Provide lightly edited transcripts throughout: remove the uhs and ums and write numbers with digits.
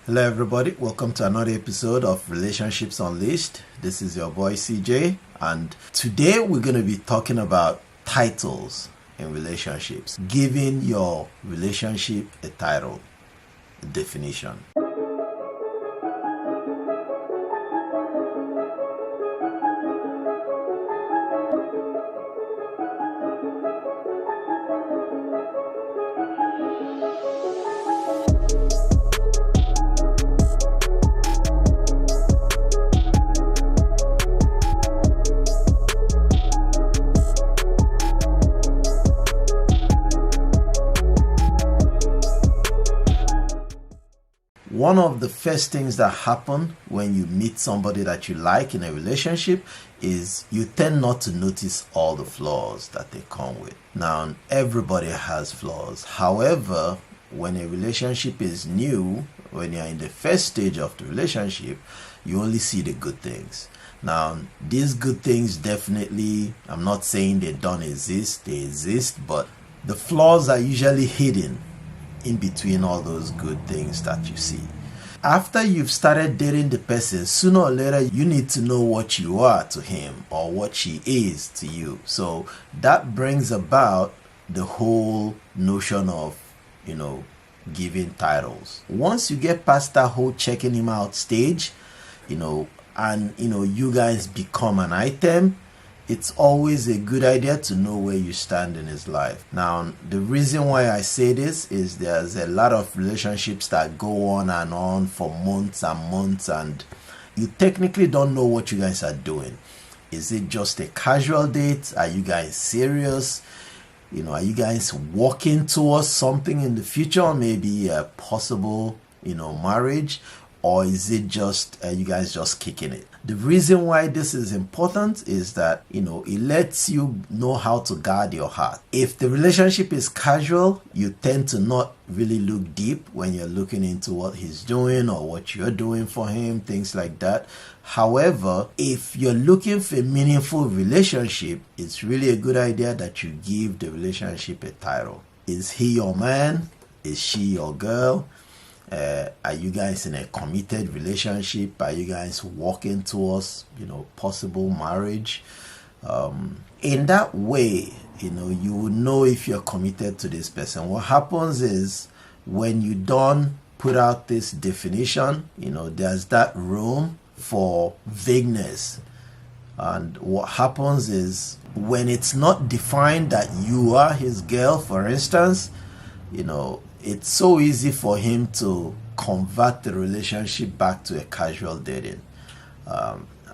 Hello everybody, welcome to another episode of Relationships Unleashed. This is your boy CJ, and today we're going to be talking about titles in relationships, giving your relationship a title, a definition. One of the first things that happen when you meet somebody that you like in a relationship is you tend not to notice all the flaws that they come with. Now, everybody has flaws. However, when a relationship is new, when you're in the first stage of the relationship, you only see the good things. Now, these good things definitely, I'm not saying they don't exist, they exist, but the flaws are usually hidden in between all those good things that you see. After you've started dating the person, sooner or later you need to know what you are to him or what she is to you. So that brings about the whole notion of, giving titles. Once you get past that whole checking him out stage, and you guys become an item, it's always a good idea to know where you stand in his life. Now, the reason why I say this is there's a lot of relationships that go on and on for months and months, and you technically don't know what you guys are doing. Is it just a casual date? Are you guys serious? Are you guys walking towards something in the future, maybe a possible, marriage? Or is it just you guys just kicking it? The reason why this is important is that, it lets you know how to guard your heart. If the relationship is casual, you tend to not really look deep when you're looking into what he's doing or what you're doing for him, things like that. However, if you're looking for a meaningful relationship, it's really a good idea that you give the relationship a title. Is he your man? Is she your girl? Are you guys in a committed relationship? Are you guys walking towards, possible marriage? In that way, you will know if you're committed to this person. What happens is when you don't put out this definition, there's that room for vagueness. And what happens is when it's not defined that you are his girl, for instance, it's so easy for him to convert the relationship back to a casual dating.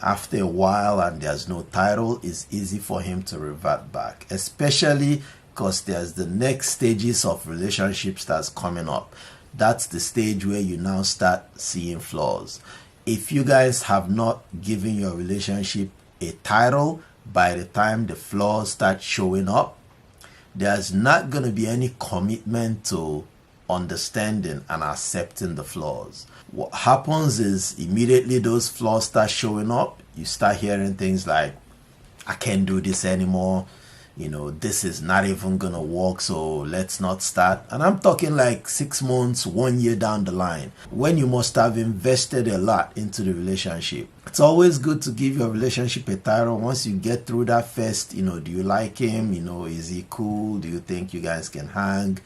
After a while and there's no title, it's easy for him to revert back, especially because there's the next stages of relationships that's coming up. That's the stage where you now start seeing flaws. If you guys have not given your relationship a title, by the time the flaws start showing up, there's not going to be any commitment to understanding and accepting the flaws. What happens is immediately those flaws start showing up, you start hearing things like, I can't do this anymore, this is not even gonna work, so let's not start. And I'm talking like 6 months, 1 year down the line, when you must have invested a lot into the relationship. It's always good to give your relationship a title. Once you get through that first, do you like him? Is he cool? Do you think you guys can hang?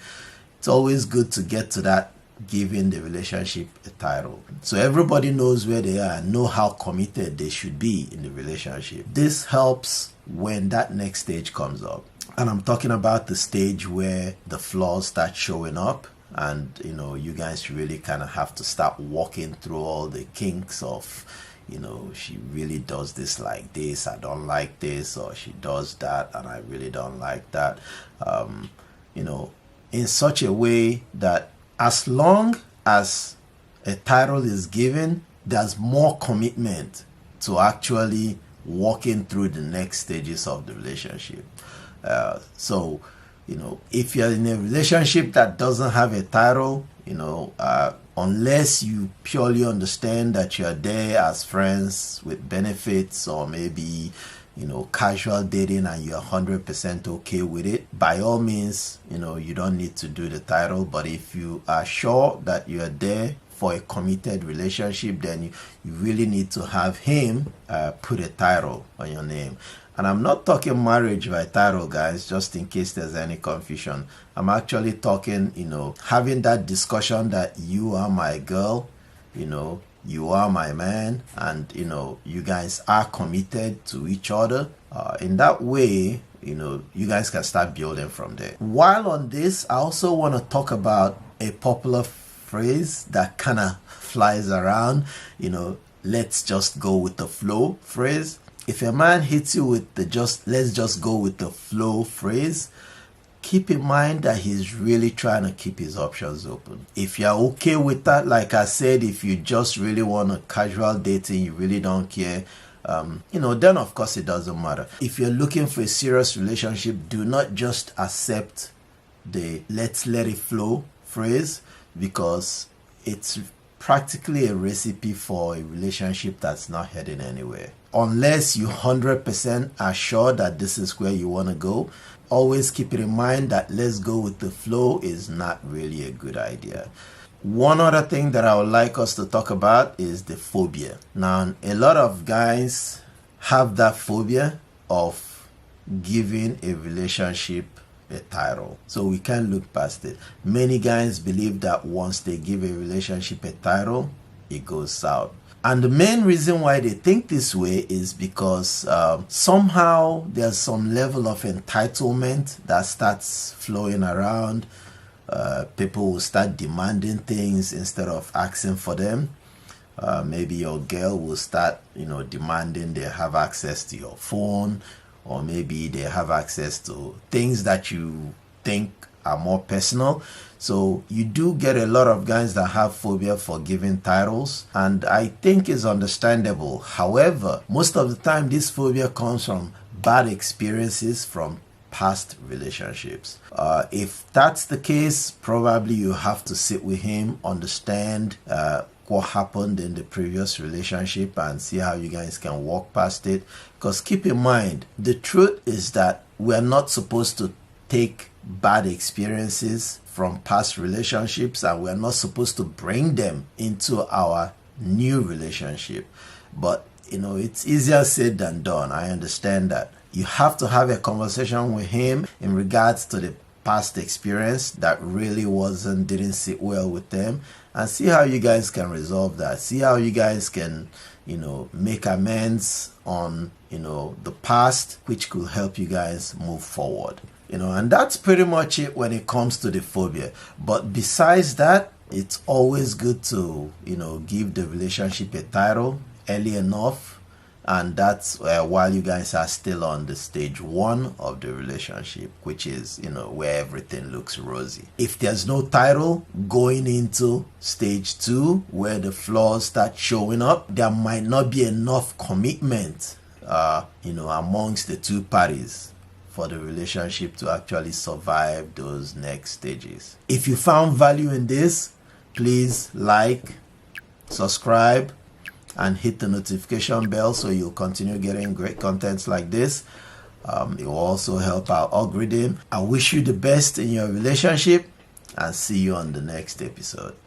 It's always good to get to that, giving the relationship a title. So everybody knows where they are and know how committed they should be in the relationship. This helps when that next stage comes up. And I'm talking about the stage where the flaws start showing up and, you guys really kind of have to start walking through all the kinks of, she really does this like this, I don't like this, or she does that and I really don't like that. In such a way that as long as a title is given, there's more commitment to actually walking through the next stages of the relationship. So, if you're in a relationship that doesn't have a title, unless you purely understand that you're there as friends with benefits or maybe casual dating and you're 100% okay with it, by all means, you don't need to do the title. But if you are sure that you're there for a committed relationship, then you really need to have him put a title on your name. And I'm not talking marriage by title, guys, just in case there's any confusion. I'm actually talking, having that discussion that you are my girl, you are my man, and you guys are committed to each other. In that way, you guys can start building from there. While on this, I also want to talk about a popular phrase that kind of flies around, let's just go with the flow phrase. If a man hits you with the let's just go with the flow phrase, keep in mind that he's really trying to keep his options open. If you're okay with that, like I said, if you just really want a casual dating, you really don't care, then of course it doesn't matter. If you're looking for a serious relationship, do not just accept the let's let it flow phrase, because it's practically a recipe for a relationship that's not heading anywhere. Unless you 100% are sure that this is where you want to go, always keep it in mind that let's go with the flow is not really a good idea. One other thing that I would like us to talk about is the phobia. Now, a lot of guys have that phobia of giving a relationship a title. So we can't look past it. Many guys believe that once they give a relationship a title, it goes south. And the main reason why they think this way is because somehow there's some level of entitlement that starts flowing around. People will start demanding things instead of asking for them. Maybe your girl will start, demanding they have access to your phone, or maybe they have access to things that you think are more personal. So you do get a lot of guys that have phobia for giving titles, and I think it's understandable. However, most of the time this phobia comes from bad experiences from past relationships. If that's the case, probably you have to sit with him, understand what happened in the previous relationship, and see how you guys can walk past it. Because keep in mind, the truth is that we're not supposed to take bad experiences from past relationships, and we're not supposed to bring them into our new relationship. But it's easier said than done. I understand that. You have to have a conversation with him in regards to the past experience that really didn't sit well with them, and see how you guys can resolve that. See how you guys can make amends on the past, which could help you guys move forward. And that's pretty much it when it comes to the phobia. But besides that, it's always good to give the relationship a title early enough, and that's while you guys are still on the stage 1 of the relationship, which is where everything looks rosy. If there's no title going into stage 2, where the flaws start showing up, there might not be enough commitment amongst the two parties for the relationship to actually survive those next stages. If you found value in this, please like, subscribe, and hit the notification bell so you'll continue getting great contents like this. It will also help our algorithm. I wish you the best in your relationship, and see you on the next episode.